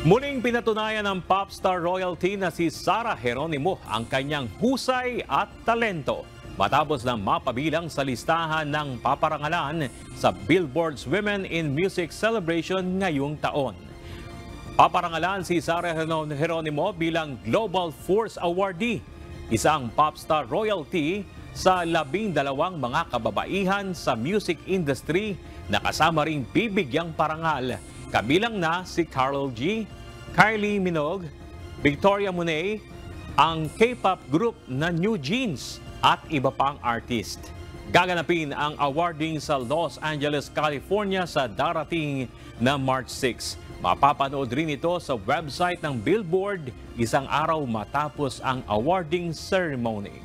Muling pinatunayan ng popstar royalty na si Sarah Geronimo ang kanyang husay at talento matapos na mapabilang sa listahan ng paparangalan sa Billboard's Women in Music Celebration ngayong taon. Paparangalan si Sarah Geronimo bilang Global Force Awardee, isang popstar royalty sa 12 mga kababaihan sa music industry na kasama ring bibigyang parangal. Kabilang na si Karol G, Kylie Minogue, Victoria Monet, ang K-pop group na New Jeans at iba pang artist. Gaganapin ang awarding sa Los Angeles, California sa darating na March 6. Mapapanood rin ito sa website ng Billboard isang araw matapos ang awarding ceremony.